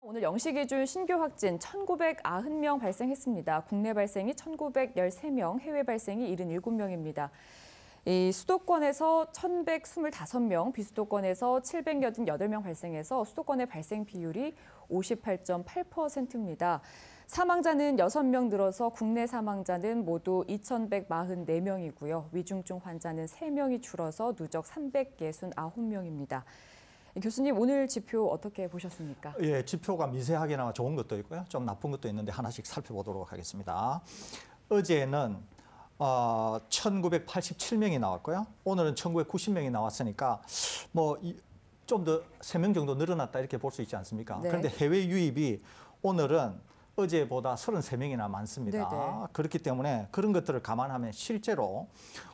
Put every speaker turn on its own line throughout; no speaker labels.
오늘 0시 기준 신규 확진 1,990명 발생했습니다. 국내 발생이 1,913명, 해외 발생이 77명입니다. 이 수도권에서 1,125명, 비수도권에서 788명 발생해서 수도권의 발생 비율이 58.8%입니다. 사망자는 6명 늘어서 국내 사망자는 모두 2,144명이고요. 위중증 환자는 3명이 줄어서 누적 369명입니다. 교수님, 오늘 지표 어떻게 보셨습니까?
예, 지표가 미세하게나마 좋은 것도 있고요. 좀 나쁜 것도 있는데 하나씩 살펴보도록 하겠습니다. 어제는 1,987명이 나왔고요. 오늘은 1,990명이 나왔으니까 뭐 좀 더 3명 정도 늘어났다 이렇게 볼 수 있지 않습니까?
네.
그런데 해외 유입이 오늘은 어제보다 33명이나 많습니다.
네네.
그렇기 때문에 그런 것들을 감안하면 실제로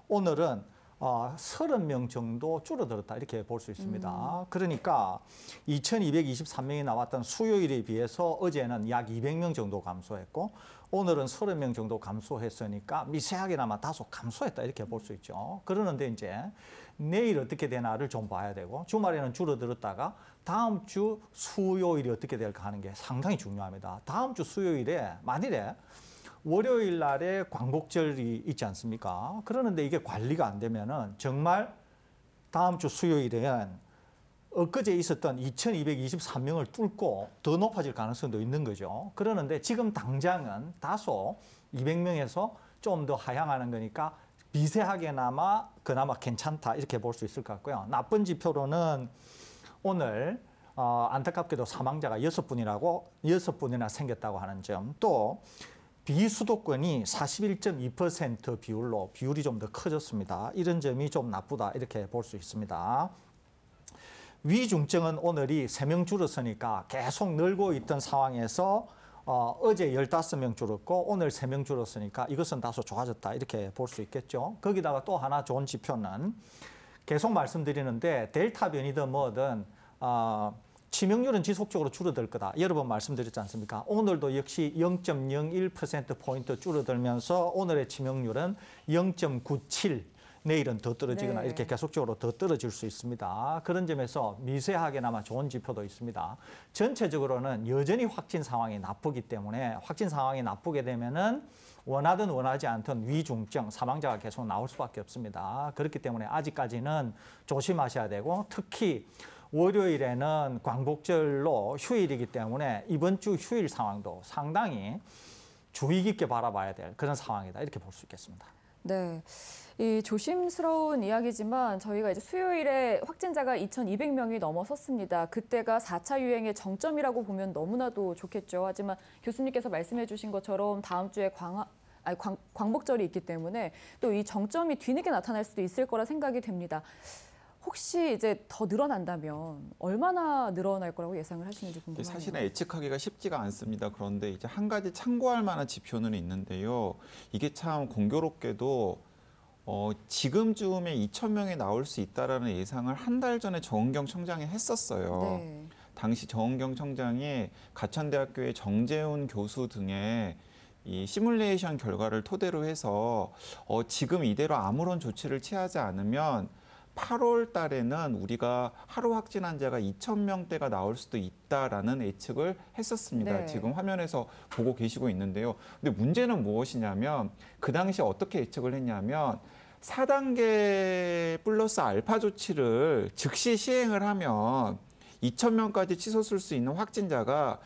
오늘은 30명 정도 줄어들었다 이렇게 볼 수 있습니다. 그러니까 2,223명이 나왔던 수요일에 비해서 어제는 약 200명 정도 감소했고 오늘은 30명 정도 감소했으니까 미세하게나마 다소 감소했다 이렇게 볼 수 있죠. 그러는데 이제 내일 어떻게 되나를 좀 봐야 되고 주말에는 줄어들었다가 다음 주 수요일이 어떻게 될까 하는 게 상당히 중요합니다. 다음 주 수요일에 만일에 월요일 날에 광복절이 있지 않습니까? 그러는데 이게 관리가 안 되면은 정말 다음 주 수요일엔 엊그제 있었던 2,223명을 뚫고 더 높아질 가능성도 있는 거죠. 그러는데 지금 당장은 다소 200명에서 좀 더 하향하는 거니까 미세하게나마 그나마 괜찮다 이렇게 볼 수 있을 것 같고요. 나쁜 지표로는 오늘 안타깝게도 사망자가 6분이나 생겼다고 하는 점, 또 비수도권이 41.2% 비율이 좀 더 커졌습니다. 이런 점이 좀 나쁘다 이렇게 볼 수 있습니다. 위중증은 오늘이 3명 줄었으니까 계속 늘고 있던 상황에서 어제 15명 줄었고 오늘 3명 줄었으니까 이것은 다소 좋아졌다 이렇게 볼 수 있겠죠. 거기다가 또 하나 좋은 지표는 계속 말씀드리는데 델타 변이든 뭐든 치명률은 지속적으로 줄어들 거다. 여러 번 말씀드렸지 않습니까? 오늘도 역시 0.01%포인트 줄어들면서 오늘의 치명률은 0.97, 내일은 더 떨어지거나
네.
이렇게 계속적으로 더 떨어질 수 있습니다. 그런 점에서 미세하게나마 좋은 지표도 있습니다. 전체적으로는 여전히 확진 상황이 나쁘기 때문에 확진 상황이 나쁘게 되면은 원하든 원하지 않든 위중증, 사망자가 계속 나올 수밖에 없습니다. 그렇기 때문에 아직까지는 조심하셔야 되고 특히 월요일에는 광복절로 휴일이기 때문에 이번 주 휴일 상황도 상당히 주의 깊게 바라봐야 될 그런 상황이다 이렇게 볼 수 있겠습니다.
네, 이 조심스러운 이야기지만 저희가 이제 수요일에 확진자가 2,200명이 넘어섰습니다. 그때가 4차 유행의 정점이라고 보면 너무나도 좋겠죠. 하지만 교수님께서 말씀해 주신 것처럼 다음 주에 광복절이 있기 때문에 또 이 정점이 뒤늦게 나타날 수도 있을 거라 생각이 됩니다. 혹시 이제 더 늘어난다면 얼마나 늘어날 거라고 예상을 하시는지 궁금하네요.
사실은 예측하기가 쉽지가 않습니다. 그런데 이제 한 가지 참고할 만한 지표는 있는데요. 이게 참 공교롭게도 지금쯤에 2,000명이 나올 수 있다라는 예상을 한 달 전에 정은경 청장이 했었어요.
네.
당시 정은경 청장이 가천대학교의 정재훈 교수 등의 이 시뮬레이션 결과를 토대로 해서 지금 이대로 아무런 조치를 취하지 않으면 8월 달에는 우리가 하루 확진 환자가 2,000명대가 나올 수도 있다라는 예측을 했었습니다.
네.
지금 화면에서 보고 계시고 있는데요. 근데 문제는 무엇이냐면 그 당시 어떻게 예측을 했냐면 4단계 플러스 알파 조치를 즉시 시행을 하면 2,000명까지 치솟을 수 있는 확진자가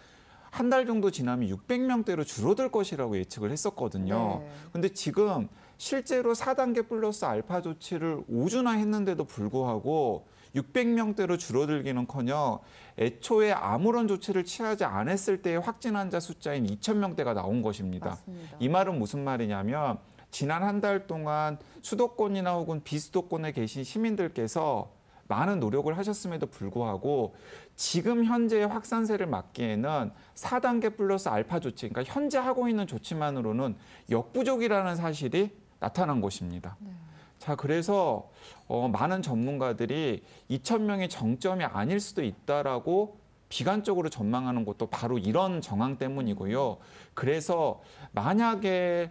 한 달 정도 지나면 600명대로 줄어들 것이라고 예측을 했었거든요.
네.
근데 지금 실제로 4단계 플러스 알파 조치를 5주나 했는데도 불구하고 600명대로 줄어들기는커녕 애초에 아무런 조치를 취하지 않았을 때의 확진 환자 숫자인 2,000명대가 나온 것입니다.
맞습니다.
이 말은 무슨 말이냐면 지난 한 달 동안 수도권이나 혹은 비수도권에 계신 시민들께서 많은 노력을 하셨음에도 불구하고 지금 현재의 확산세를 막기에는 4단계 플러스 알파 조치, 그러니까 현재 하고 있는 조치만으로는 역부족이라는 사실이 나타난 것입니다.
네.
자, 그래서 많은 전문가들이 2,000명이 정점이 아닐 수도 있다라고 비관적으로 전망하는 것도 바로 이런 정황 때문이고요. 그래서 만약에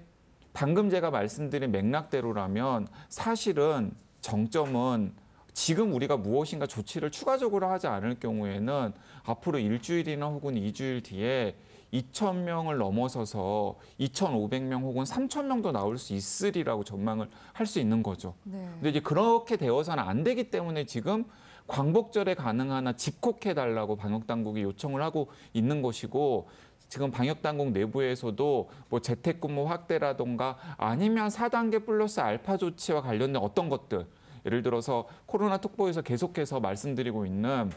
방금 제가 말씀드린 맥락대로라면 사실은 정점은 지금 우리가 무엇인가 조치를 추가적으로 하지 않을 경우에는 앞으로 일주일이나 혹은 2주일 뒤에 2,000명을 넘어서서 2,500명 혹은 3,000명도 나올 수 있으리라고 전망을 할 수 있는 거죠.
네.
근데 이제 그렇게 되어서는 안 되기 때문에 지금 광복절에 가능하나 집콕해달라고 방역당국이 요청을 하고 있는 것이고 지금 방역당국 내부에서도 뭐 재택근무 확대라던가 아니면 4단계 플러스 알파 조치와 관련된 어떤 것들 예를 들어서 코로나 특보에서 계속해서 말씀드리고 있는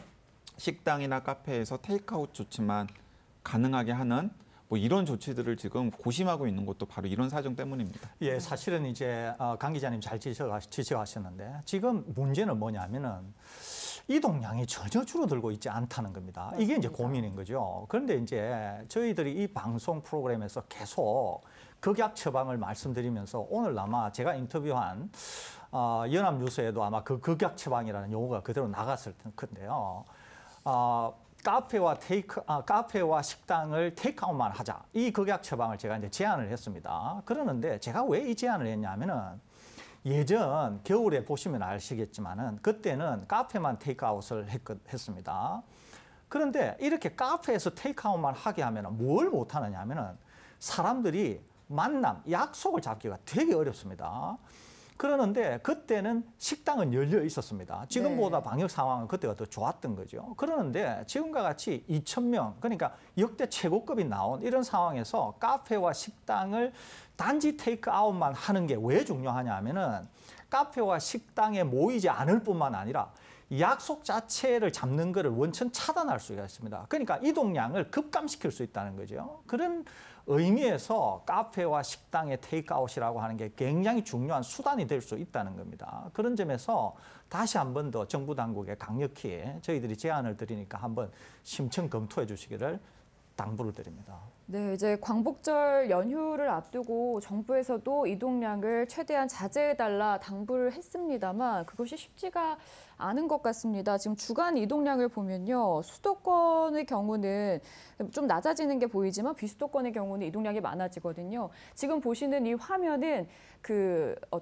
식당이나 카페에서 테이크아웃 조치만 가능하게 하는 뭐 이런 조치들을 지금 고심하고 있는 것도 바로 이런 사정 때문입니다.
예, 사실은 이제 강 기자님 잘 지적하셨는데 지금 문제는 뭐냐면은 이동량이 전혀 줄어들고 있지 않다는 겁니다. 이게 이제 고민인 거죠. 그런데 이제 저희들이 이 방송 프로그램에서 계속 극약 처방을 말씀드리면서 오늘 아마 제가 인터뷰한 연합뉴스에도 아마 그 극약 처방이라는 용어가 그대로 나갔을 텐데요. 카페와 식당을 테이크아웃만 하자. 이 극약 처방을 제가 이제 제안을 했습니다. 그러는데 제가 왜 이 제안을 했냐면은 예전 겨울에 보시면 아시겠지만은 그때는 카페만 테이크아웃을 했습니다. 그런데 이렇게 카페에서 테이크아웃만 하게 하면은 뭘 못 하느냐 하면은 사람들이 만남, 약속을 잡기가 되게 어렵습니다. 그러는데 그때는 식당은 열려 있었습니다. 지금보다 방역 상황은 그때가 더 좋았던 거죠. 그러는데 지금과 같이 2,000명, 그러니까 역대 최고급이 나온 이런 상황에서 카페와 식당을 단지 테이크아웃만 하는 게 왜 중요하냐 하면은 카페와 식당에 모이지 않을 뿐만 아니라 약속 자체를 잡는 것을 원천 차단할 수가 있습니다. 그러니까 이동량을 급감시킬 수 있다는 거죠. 그런 의미에서 카페와 식당의 테이크아웃이라고 하는 게 굉장히 중요한 수단이 될 수 있다는 겁니다. 그런 점에서 다시 한 번 더 정부 당국에 강력히 저희들이 제안을 드리니까 한번 심층 검토해 주시기를 당부를 드립니다.
네, 이제 광복절 연휴를 앞두고 정부에서도 이동량을 최대한 자제해달라 당부를 했습니다만 그것이 쉽지가 않은 것 같습니다. 지금 주간 이동량을 보면요. 수도권의 경우는 좀 낮아지는 게 보이지만 비수도권의 경우는 이동량이 많아지거든요. 지금 보시는 이 화면은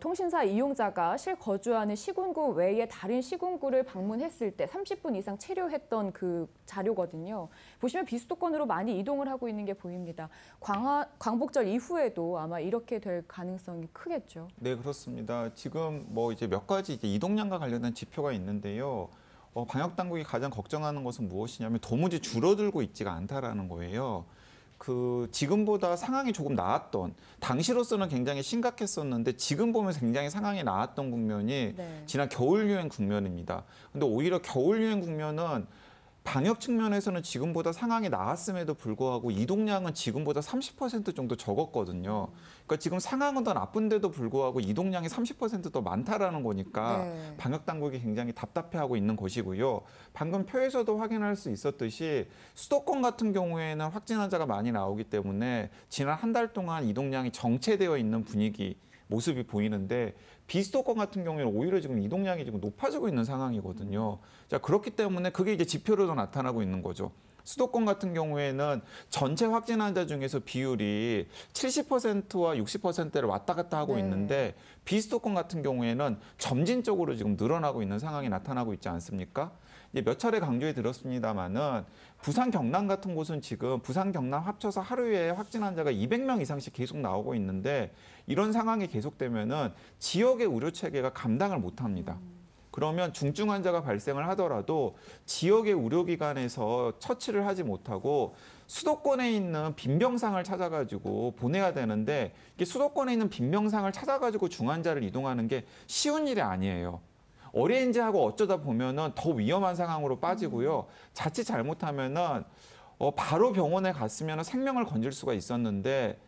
통신사 이용자가 실거주하는 시군구 외에 다른 시군구를 방문했을 때 30분 이상 체류했던 그 자료거든요. 보시면 비수도권으로 많이 이동을 하고 있는 게 보입니다. 광복절 이후에도 아마 이렇게 될 가능성이 크겠죠.
네, 그렇습니다. 지금 뭐 이제 몇 가지 이제 이동량과 관련된 지표가 있는데요. 방역 당국이 가장 걱정하는 것은 무엇이냐면 도무지 줄어들고 있지가 않다라는 거예요. 지금보다 상황이 조금 나았던 당시로서는 굉장히 심각했었는데 지금 보면 굉장히 상황이 나았던 국면이
네.
지난 겨울 유행 국면입니다. 근데 오히려 겨울 유행 국면은 방역 측면에서는 지금보다 상황이 나았음에도 불구하고 이동량은 지금보다 30% 정도 적었거든요. 그러니까 지금 상황은 더 나쁜데도 불구하고 이동량이 30% 더 많다라는 거니까
네.
방역 당국이 굉장히 답답해하고 있는 것이고요. 방금 표에서도 확인할 수 있었듯이 수도권 같은 경우에는 확진 환자가 많이 나오기 때문에 지난 한 달 동안 이동량이 정체되어 있는 분위기 모습이 보이는데 비수도권 같은 경우에는 오히려 지금 이동량이 지금 높아지고 있는 상황이거든요. 자, 그렇기 때문에 그게 이제 지표로도 나타나고 있는 거죠. 수도권 같은 경우에는 전체 확진 환자 중에서 비율이 70%와 60%를 왔다 갔다 하고
네.
있는데 비수도권 같은 경우에는 점진적으로 지금 늘어나고 있는 상황이 나타나고 있지 않습니까? 이제 몇 차례 강조해 드렸습니다마는 부산, 경남 같은 곳은 지금 부산, 경남 합쳐서 하루에 확진 환자가 200명 이상씩 계속 나오고 있는데 이런 상황이 계속되면은 지역의 의료 체계가 감당을 못 합니다. 그러면 중증 환자가 발생을 하더라도 지역의 의료기관에서 처치를 하지 못하고 수도권에 있는 빈병상을 찾아가지고 보내야 되는데 이게 수도권에 있는 빈병상을 찾아가지고 중환자를 이동하는 게 쉬운 일이 아니에요. 어레인지하고 어쩌다 보면은 더 위험한 상황으로 빠지고요. 자칫 잘못하면은 바로 병원에 갔으면 생명을 건질 수가 있었는데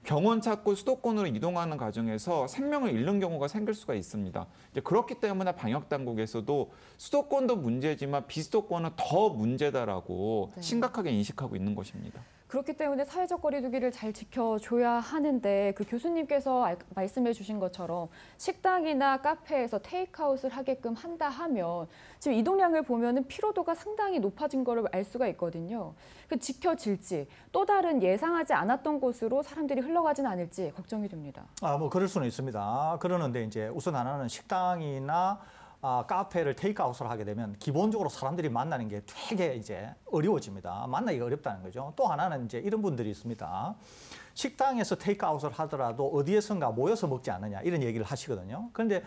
병원 찾고 수도권으로 이동하는 과정에서 생명을 잃는 경우가 생길 수가 있습니다. 이제 그렇기 때문에 방역 당국에서도 수도권도 문제지만 비수도권은 더 문제다라고
네.
심각하게 인식하고 있는 것입니다.
그렇기 때문에 사회적 거리두기를 잘 지켜줘야 하는데 그 교수님께서 말씀해 주신 것처럼 식당이나 카페에서 테이크아웃을 하게끔 한다 하면 지금 이동량을 보면은 피로도가 상당히 높아진 거를 알 수가 있거든요. 그 지켜질지 또 다른 예상하지 않았던 곳으로 사람들이 흘러가진 않을지 걱정이 됩니다.
뭐 그럴 수는 있습니다. 그러는데 이제 우선 하나는 식당이나 카페를 테이크아웃을 하게 되면 기본적으로 사람들이 만나는 게 되게 이제 어려워집니다. 만나기가 어렵다는 거죠. 또 하나는 이제 이런 분들이 있습니다. 식당에서 테이크아웃을 하더라도 어디에선가 모여서 먹지 않느냐 이런 얘기를 하시거든요. 그런데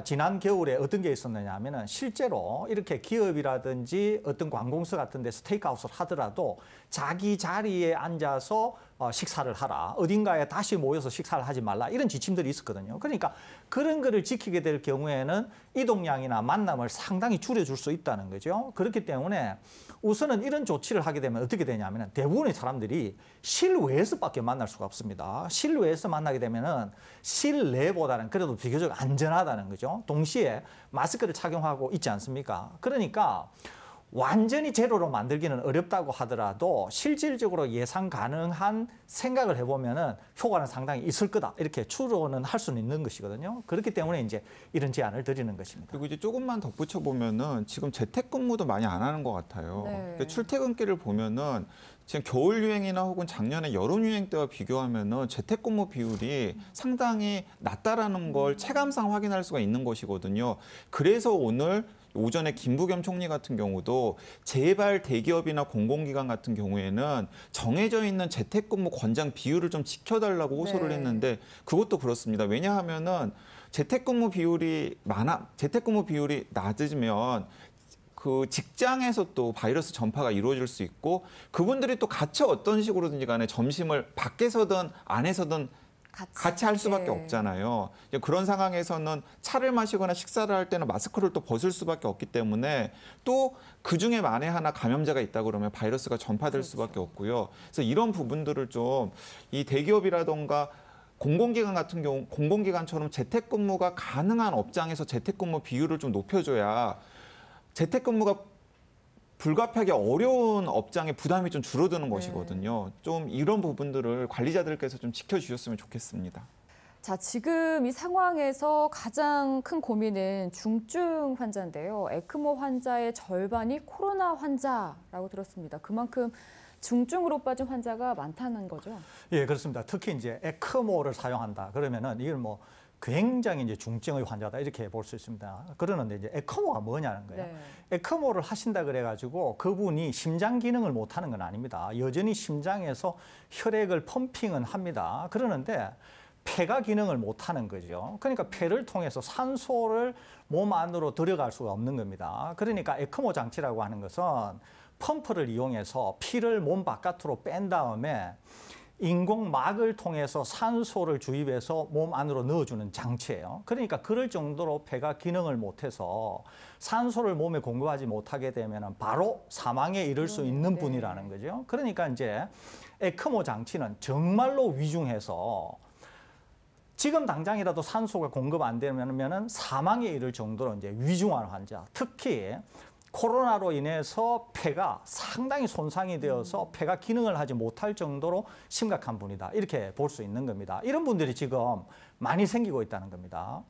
지난 겨울에 어떤 게 있었느냐 하면은 실제로 이렇게 기업이라든지 어떤 관공서 같은 데서 테이크아웃을 하더라도 자기 자리에 앉아서 식사를 하라. 어딘가에 다시 모여서 식사를 하지 말라. 이런 지침들이 있었거든요. 그러니까 그런 거를 지키게 될 경우에는 이동량이나 만남을 상당히 줄여줄 수 있다는 거죠. 그렇기 때문에 우선은 이런 조치를 하게 되면 어떻게 되냐면 대부분의 사람들이 실외에서밖에 만날 수가 없습니다. 실외에서 만나게 되면은 실내보다는 그래도 비교적 안전하다는 거죠. 동시에 마스크를 착용하고 있지 않습니까? 그러니까 완전히 제로로 만들기는 어렵다고 하더라도 실질적으로 예상 가능한 생각을 해보면은 효과는 상당히 있을 거다. 이렇게 추론은 할 수는 있는 것이거든요. 그렇기 때문에 이제 이런 제안을 드리는 것입니다.
그리고 이제 조금만 덧붙여 보면은 지금 재택근무도 많이 안 하는 것 같아요.
네.
그러니까 출퇴근길을 보면은 지금 겨울 유행이나 혹은 작년에 여름 유행 때와 비교하면은 재택근무 비율이 상당히 낮다라는 걸 체감상 확인할 수가 있는 것이거든요. 그래서 오늘 오전에 김부겸 총리 같은 경우도 제발 대기업이나 공공기관 같은 경우에는 정해져 있는 재택근무 권장 비율을 좀 지켜달라고 호소를
네.
했는데 그것도 그렇습니다. 왜냐하면은 재택근무 비율이 낮으면 그 직장에서 또 바이러스 전파가 이루어질 수 있고 그분들이 또 같이 어떤 식으로든지 간에 점심을 밖에서든 안에서든 같이 할 수밖에 없잖아요. 그런 상황에서는 차를 마시거나 식사를 할 때는 마스크를 또 벗을 수밖에 없기 때문에 또 그중에 만에 하나 감염자가 있다 그러면 바이러스가 전파될 수밖에 없고요. 그래서 이런 부분들을 좀 이 대기업이라던가 공공기관 같은 경우 공공기관처럼 재택근무가 가능한 업장에서 재택근무 비율을 좀 높여줘야 재택근무가 불가피하게 어려운 업장의 부담이 좀 줄어드는 것이거든요. 좀 이런 부분들을 관리자들께서 좀 지켜주셨으면 좋겠습니다.
자, 지금 이 상황에서 가장 큰 고민은 중증 환자인데요. 에크모 환자의 절반이 코로나 환자라고 들었습니다. 그만큼 중증으로 빠진 환자가 많다는 거죠.
예, 그렇습니다. 특히 이제 에크모를 사용한다. 그러면은 이걸 뭐 굉장히 이제 중증의 환자다 이렇게 볼 수 있습니다. 그러는데 이제 에크모가 뭐냐는 거예요.
네.
에크모를 하신다 그래가지고 그분이 심장 기능을 못하는 건 아닙니다. 여전히 심장에서 혈액을 펌핑은 합니다. 그러는데 폐가 기능을 못하는 거죠. 그러니까 폐를 통해서 산소를 몸 안으로 들어갈 수가 없는 겁니다. 그러니까 에크모 장치라고 하는 것은 펌프를 이용해서 피를 몸 바깥으로 뺀 다음에 인공막을 통해서 산소를 주입해서 몸 안으로 넣어주는 장치예요. 그러니까 그럴 정도로 폐가 기능을 못해서 산소를 몸에 공급하지 못하게 되면 바로 사망에 이를 수 있는 분이라는 거죠. 그러니까 이제 에크모 장치는 정말로 위중해서 지금 당장이라도 산소가 공급 안 되면은 사망에 이를 정도로 이제 위중한 환자, 특히 코로나로 인해서 폐가 상당히 손상이 되어서 폐가 기능을 하지 못할 정도로 심각한 분이다. 이렇게 볼 수 있는 겁니다. 이런 분들이 지금 많이 생기고 있다는 겁니다.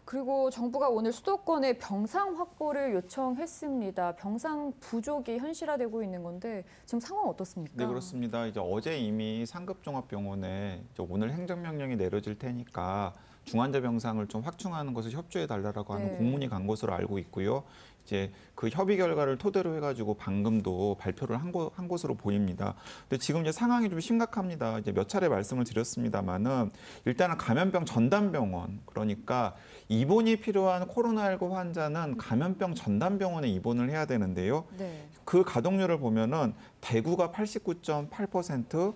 그리고 정부가 오늘 수도권에 병상 확보를 요청했습니다. 병상 부족이 현실화되고 있는 건데 지금 상황 어떻습니까?
네, 그렇습니다. 이제 어제 이미 상급종합병원에 이제 오늘 행정명령이 내려질 테니까 중환자 병상을 좀 확충하는 것을 협조해 달라고 하는 공문이 간 것으로 알고 있고요. 이제 그 협의 결과를 토대로 해가지고 방금도 발표를 한 것으로 보입니다. 근데 지금 이제 상황이 좀 심각합니다. 이제 몇 차례 말씀을 드렸습니다만은 일단은 감염병 전담병원, 그러니까 입원이 필요한 코로나19 환자는 감염병 전담병원에 입원을 해야 되는데요.
네.
그 가동률을 보면은 대구가 89.8%,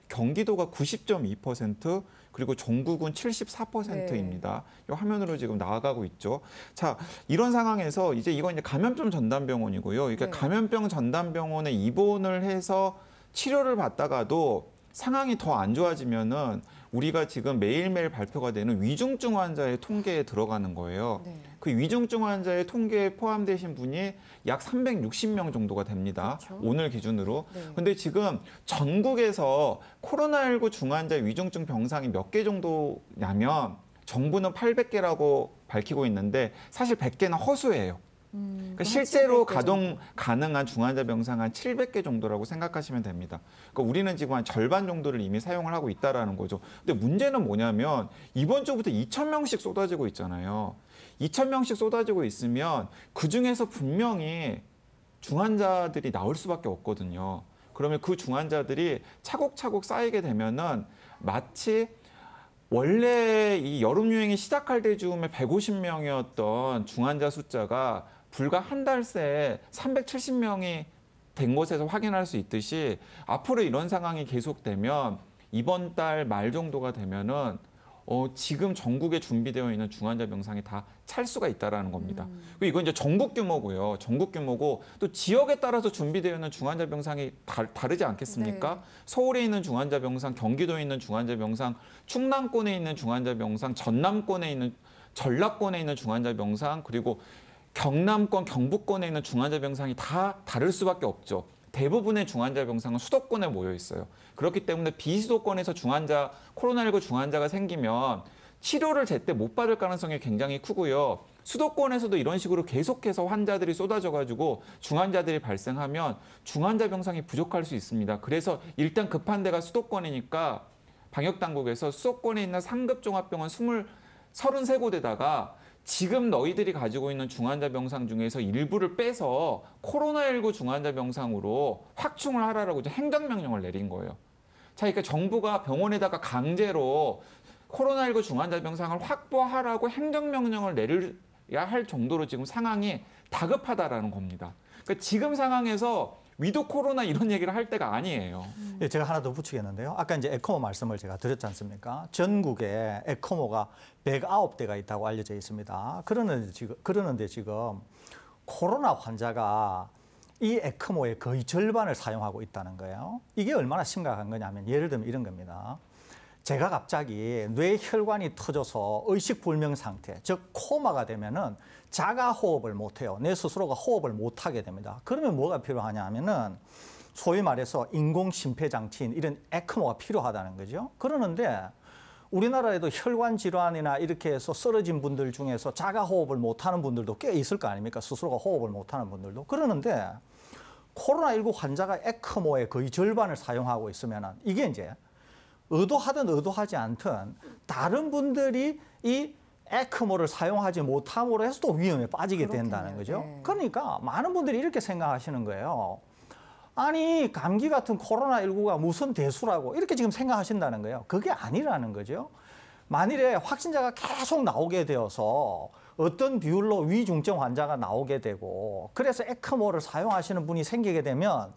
경기도가 90.2%, 그리고 전국은 74%입니다. 이 화면으로 지금 나아가고 있죠. 자, 이런 상황에서 이제 이건 이제 감염병 전담병원이고요. 이게 감염병 전담병원에 입원을 해서 치료를 받다가도 상황이 더 안 좋아지면은 우리가 지금 매일매일 발표가 되는 위중증 환자의 통계에 들어가는 거예요.
네.
그 위중증 환자의 통계에 포함되신 분이 약 360명 정도가 됩니다.
그렇죠.
오늘 기준으로.
네.
근데 지금 전국에서 코로나19 중환자 위중증 병상이 몇 개 정도냐면 정부는 800개라고 밝히고 있는데 사실 100개는 허수예요. 그러니까 실제로 가동 가능한 중환자 병상 한 700개 정도라고 생각하시면 됩니다. 그러니까 우리는 지금 한 절반 정도를 이미 사용을 하고 있다라는 거죠. 근데 문제는 뭐냐면 이번 주부터 2,000명씩 쏟아지고 있잖아요. 2,000명씩 쏟아지고 있으면 그중에서 분명히 중환자들이 나올 수밖에 없거든요. 그러면 그 중환자들이 차곡차곡 쌓이게 되면은 마치 원래 이 여름 유행이 시작할 때쯤에 150명이었던 중환자 숫자가 불과 한 달 새에 370명이 된 것에서 확인할 수 있듯이 앞으로 이런 상황이 계속되면 이번 달 말 정도가 되면은 지금 전국에 준비되어 있는 중환자 병상이 다 찰 수가 있다라는 겁니다. 그리고 이건 이제 전국 규모고요. 전국 규모고 또 지역에 따라서 준비되어 있는 중환자 병상이 다르지 않겠습니까?
네.
서울에 있는 중환자 병상, 경기도에 있는 중환자 병상, 충남권에 있는 중환자 병상, 전남권에 있는 전라권에 있는 중환자 병상, 그리고 경남권, 경북권에 있는 중환자 병상이 다 다를 수밖에 없죠. 대부분의 중환자 병상은 수도권에 모여 있어요. 그렇기 때문에 비수도권에서 코로나19 중환자가 생기면 치료를 제때 못 받을 가능성이 굉장히 크고요. 수도권에서도 이런 식으로 계속해서 환자들이 쏟아져가지고 중환자들이 발생하면 중환자 병상이 부족할 수 있습니다. 그래서 일단 급한 데가 수도권이니까 방역당국에서 수도권에 있는 상급 종합병원 33곳에다가 지금 너희들이 가지고 있는 중환자 병상 중에서 일부를 빼서 코로나19 중환자 병상으로 확충을 하라고 이제 행정명령을 내린 거예요. 자, 그러니까 정부가 병원에다가 강제로 코로나19 중환자 병상을 확보하라고 행정명령을 내려야 할 정도로 지금 상황이 다급하다라는 겁니다. 그러니까 지금 상황에서 위드 코로나 이런 얘기를 할 때가 아니에요.
예, 제가 하나 더 붙이겠는데요. 아까 이제 에코모 말씀을 제가 드렸지 않습니까? 전국에 에코모가 109대가 있다고 알려져 있습니다. 그러는데 지금 코로나 환자가 이 에코모의 거의 절반을 사용하고 있다는 거예요. 이게 얼마나 심각한 거냐면 예를 들면 이런 겁니다. 제가 갑자기 뇌혈관이 터져서 의식불명 상태, 즉 코마가 되면은 자가 호흡을 못해요. 내 스스로가 호흡을 못하게 됩니다. 그러면 뭐가 필요하냐 하면은 소위 말해서 인공심폐장치인 이런 에크모가 필요하다는 거죠. 그러는데 우리나라에도 혈관 질환이나 이렇게 해서 쓰러진 분들 중에서 자가 호흡을 못하는 분들도 꽤 있을 거 아닙니까? 스스로가 호흡을 못하는 분들도. 그러는데 코로나19 환자가 에크모의 거의 절반을 사용하고 있으면은 이게 이제 의도하든 의도하지 않든 다른 분들이 이 에크모를 사용하지 못함으로 해서 또 위험에 빠지게 된다는 거죠.
네.
그러니까 많은 분들이 이렇게 생각하시는 거예요. 아니 감기 같은 코로나19가 무슨 대수라고 이렇게 지금 생각하신다는 거예요. 그게 아니라는 거죠. 만일에 확진자가 계속 나오게 되어서 어떤 비율로 위중증 환자가 나오게 되고 그래서 에크모를 사용하시는 분이 생기게 되면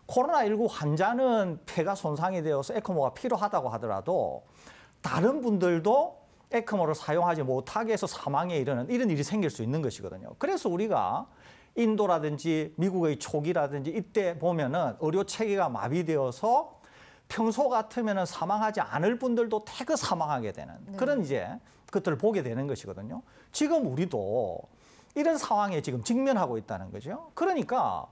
코로나19 환자는 폐가 손상이 되어서 에크모가 필요하다고 하더라도 다른 분들도 에크모를 사용하지 못하게 해서 사망에 이르는 이런 일이 생길 수 있는 것이거든요. 그래서 우리가 인도라든지 미국의 초기라든지 이때 보면은 의료 체계가 마비되어서 평소 같으면은 사망하지 않을 분들도 태그 사망하게 되는 그런 이제 것들을 보게 되는 것이거든요. 지금 우리도 이런 상황에 지금 직면하고 있다는 거죠. 그러니까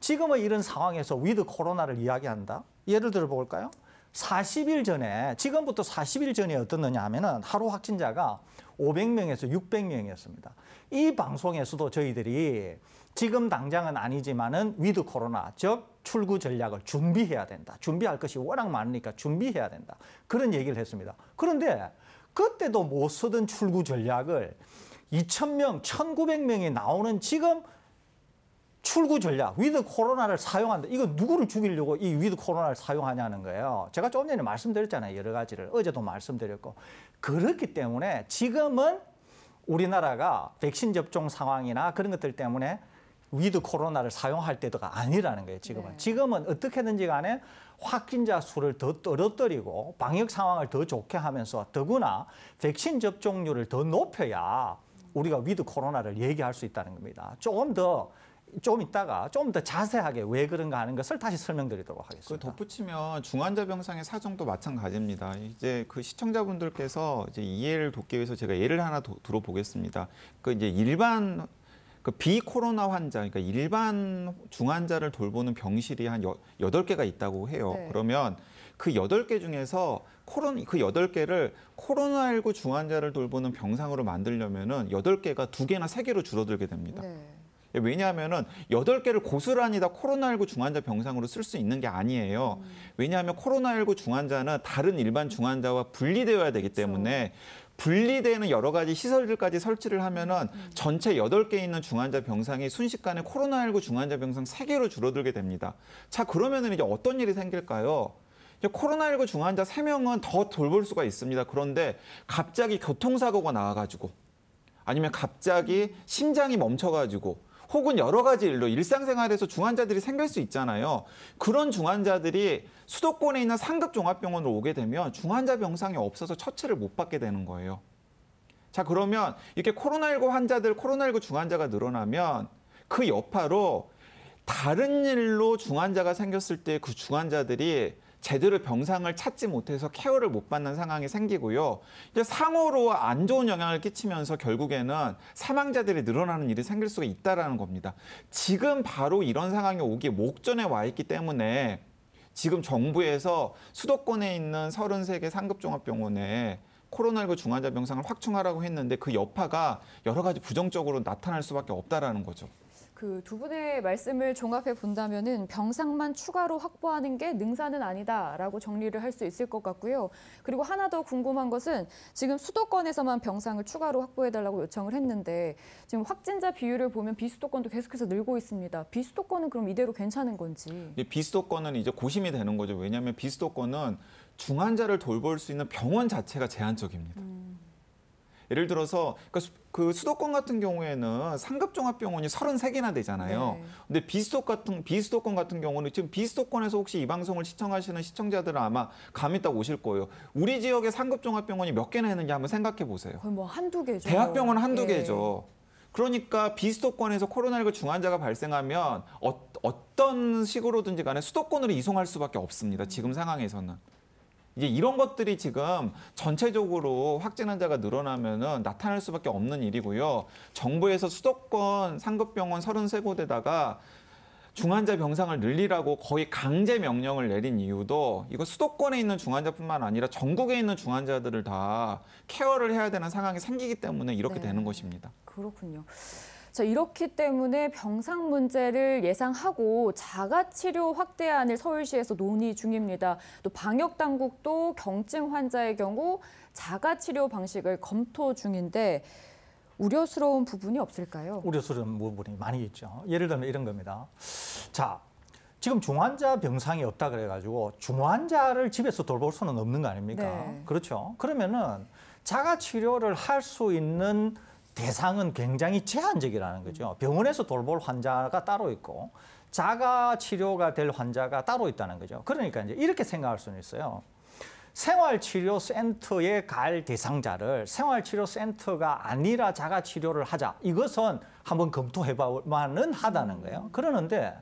지금의 이런 상황에서 위드 코로나를 이야기한다. 예를 들어 볼까요? 40일 전에 지금부터 40일 전에 어떻느냐 하면은 하루 확진자가 500명에서 600명이었습니다. 이 방송에서도 저희들이 지금 당장은 아니지만은 위드 코로나, 즉 출구 전략을 준비해야 된다. 준비할 것이 워낙 많으니까 준비해야 된다. 그런 얘기를 했습니다. 그런데 그때도 못 쓰던 출구 전략을 2,000명, 1,900명이 나오는 지금 출구 전략, 위드 코로나를 사용한다. 이거 누구를 죽이려고 이 위드 코로나를 사용하냐는 거예요. 제가 조금 전에 말씀드렸잖아요. 여러 가지를. 어제도 말씀드렸고. 그렇기 때문에 지금은 우리나라가 백신 접종 상황이나 그런 것들 때문에 위드 코로나를 사용할 때도가 아니라는 거예요. 지금은.
네.
지금은 어떻게든지 간에 확진자 수를 더 떨어뜨리고 방역 상황을 더 좋게 하면서 더구나 백신 접종률을 더 높여야 우리가 위드 코로나를 얘기할 수 있다는 겁니다. 좀 이따가 좀 더 자세하게 왜 그런가 하는 것을 다시 설명드리도록
그
하겠습니다.
덧붙이면 중환자 병상의 사정도 마찬가지입니다. 이제 그 시청자분들께서 이제 이해를 돕기 위해서 제가 예를 하나 들어보겠습니다. 그 이제 일반 그 비코로나 환자, 그러니까 일반 중환자를 돌보는 병실이 한 8개가 있다고 해요.
네.
그러면 그 8개 중에서 그 8개를 코로나19 중환자를 돌보는 병상으로 만들려면은 8개가 2개나 3개로 줄어들게 됩니다.
네.
왜냐하면은 8개를 고스란히 다 코로나19 중환자 병상으로 쓸 수 있는 게 아니에요. 왜냐하면 코로나19 중환자는 다른 일반 중환자와 분리되어야 되기 때문에 분리되는 여러 가지 시설들까지 설치를 하면은 전체 8개 있는 중환자 병상이 순식간에 코로나19 중환자 병상 3개로 줄어들게 됩니다. 자, 그러면은 이제 어떤 일이 생길까요? 코로나19 중환자 3명은 더 돌볼 수가 있습니다. 그런데 갑자기 교통사고가 나와가지고 아니면 갑자기 심장이 멈춰가지고 혹은 여러 가지 일로 일상생활에서 중환자들이 생길 수 있잖아요. 그런 중환자들이 수도권에 있는 상급 종합병원으로 오게 되면 중환자 병상이 없어서 처치를 못 받게 되는 거예요. 자, 그러면 이렇게 코로나19 환자들, 코로나19 중환자가 늘어나면 그 여파로 다른 일로 중환자가 생겼을 때 그 중환자들이 제대로 병상을 찾지 못해서 케어를 못 받는 상황이 생기고요. 이제 상호로 안 좋은 영향을 끼치면서 결국에는 사망자들이 늘어나는 일이 생길 수가 있다는 겁니다. 지금 바로 이런 상황이 오기 목전에 와 있기 때문에 지금 정부에서 수도권에 있는 33개 상급종합병원에 코로나19 중환자 병상을 확충하라고 했는데 그 여파가 여러 가지 부정적으로 나타날 수밖에 없다라는 거죠.
그 두 분의 말씀을 종합해 본다면은 병상만 추가로 확보하는 게 능사는 아니다라고 정리를 할 수 있을 것 같고요. 그리고 하나 더 궁금한 것은 지금 수도권에서만 병상을 추가로 확보해달라고 요청을 했는데 지금 확진자 비율을 보면 비수도권도 계속해서 늘고 있습니다. 비수도권은 그럼 이대로 괜찮은 건지? 비수도권은
이제 고심이 되는 거죠. 왜냐하면 비수도권은 중환자를 돌볼 수 있는 병원 자체가 제한적입니다. 예를 들어서 그 수도권 같은 경우에는 상급종합병원이 33개나 되잖아요.
네.
근데 비수도권 같은 경우는 지금 비수도권에서 혹시 이 방송을 시청하시는 시청자들은 아마 감 있다 오실 거예요. 우리 지역의 상급종합병원이 몇 개나 있는지 한번 생각해 보세요.
거의 뭐 한두 개죠.
대학병원 한두 개죠. 그러니까 비수도권에서 코로나19 중환자가 발생하면 어떤 식으로든지 간에 수도권으로 이송할 수밖에 없습니다. 지금 상황에서는. 이제 이런 것들이 지금 전체적으로 확진 환자가 늘어나면은 나타날 수밖에 없는 일이고요. 정부에서 수도권 상급병원 33곳에다가 중환자 병상을 늘리라고 거의 강제 명령을 내린 이유도 이거 수도권에 있는 중환자뿐만 아니라 전국에 있는 중환자들을 다 케어를 해야 되는 상황이 생기기 때문에 이렇게 되는 것입니다.
그렇군요. 자, 이렇기 때문에 병상 문제를 예상하고 자가치료 확대안을 서울시에서 논의 중입니다. 또 방역당국도 경증 환자의 경우 자가치료 방식을 검토 중인데 우려스러운 부분이 없을까요?
우려스러운 부분이 많이 있죠. 예를 들면 이런 겁니다. 자, 지금 중환자 병상이 없다 그래가지고 중환자를 집에서 돌볼 수는 없는 거 아닙니까?
네.
그렇죠. 그러면은 자가치료를 할 수 있는 대상은 굉장히 제한적이라는 거죠. 병원에서 돌볼 환자가 따로 있고 자가 치료가 될 환자가 따로 있다는 거죠. 그러니까 이제 이렇게 생각할 수는 있어요. 생활치료센터에 갈 대상자를 생활치료센터가 아니라 자가 치료를 하자. 이것은 한번 검토해볼 만은 하다는 거예요. 그러는데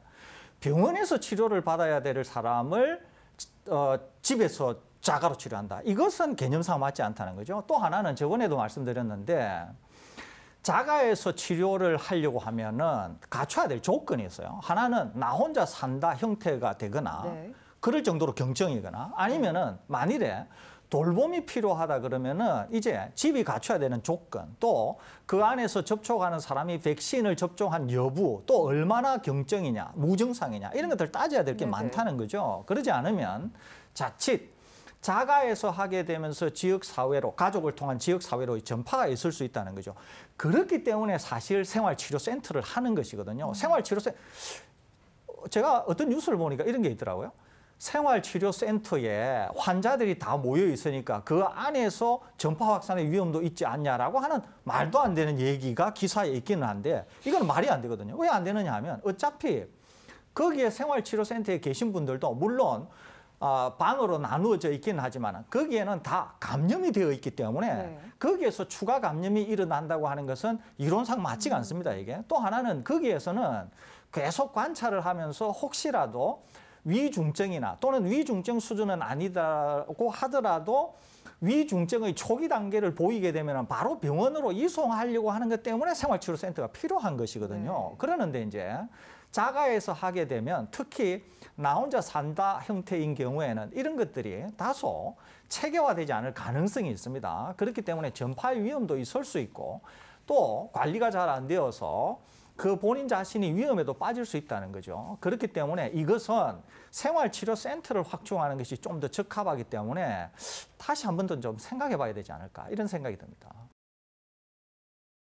병원에서 치료를 받아야 될 사람을 집에서 자가로 치료한다. 이것은 개념상 맞지 않다는 거죠. 또 하나는 저번에도 말씀드렸는데 자가에서 치료를 하려고 하면은 갖춰야 될 조건이 있어요. 하나는 나 혼자 산다 형태가 되거나 그럴 정도로 경증이거나 아니면은 만일에 돌봄이 필요하다 그러면은 이제 집이 갖춰야 되는 조건 또 그 안에서 접촉하는 사람이 백신을 접종한 여부 또 얼마나 경증이냐 무증상이냐 이런 것들 따져야 될 게 많다는 거죠. 그러지 않으면 자칫 자가에서 하게 되면서 지역사회로 가족을 통한 지역사회로 전파가 있을 수 있다는 거죠. 그렇기 때문에 사실 생활치료센터를 하는 것이거든요. 생활치료센터 제가 어떤 뉴스를 보니까 이런 게 있더라고요. 생활치료센터에 환자들이 다 모여 있으니까 그 안에서 전파 확산의 위험도 있지 않냐라고 하는 말도 안 되는 얘기가 기사에 있기는 한데 이건 말이 안 되거든요. 왜 안 되느냐 하면 어차피 거기에 생활치료센터에 계신 분들도 물론 방으로 나누어져 있기는 하지만 거기에는 다 감염이 되어 있기 때문에 거기에서 추가 감염이 일어난다고 하는 것은 이론상 맞지가 않습니다. 이게 또 하나는 거기에서는 계속 관찰을 하면서 혹시라도 위중증이나 또는 위중증 수준은 아니다고 하더라도 위중증의 초기 단계를 보이게 되면 바로 병원으로 이송하려고 하는 것 때문에 생활치료센터가 필요한 것이거든요. 그러는데 이제 자가에서 하게 되면 특히 나 혼자 산다 형태인 경우에는 이런 것들이 다소 체계화되지 않을 가능성이 있습니다. 그렇기 때문에 전파의 위험도 있을 수 있고 또 관리가 잘 안 되어서 그 본인 자신이 위험에도 빠질 수 있다는 거죠. 그렇기 때문에 이것은 생활치료센터를 확충하는 것이 좀 더 적합하기 때문에 다시 한 번 더 좀 생각해 봐야 되지 않을까 이런 생각이 듭니다.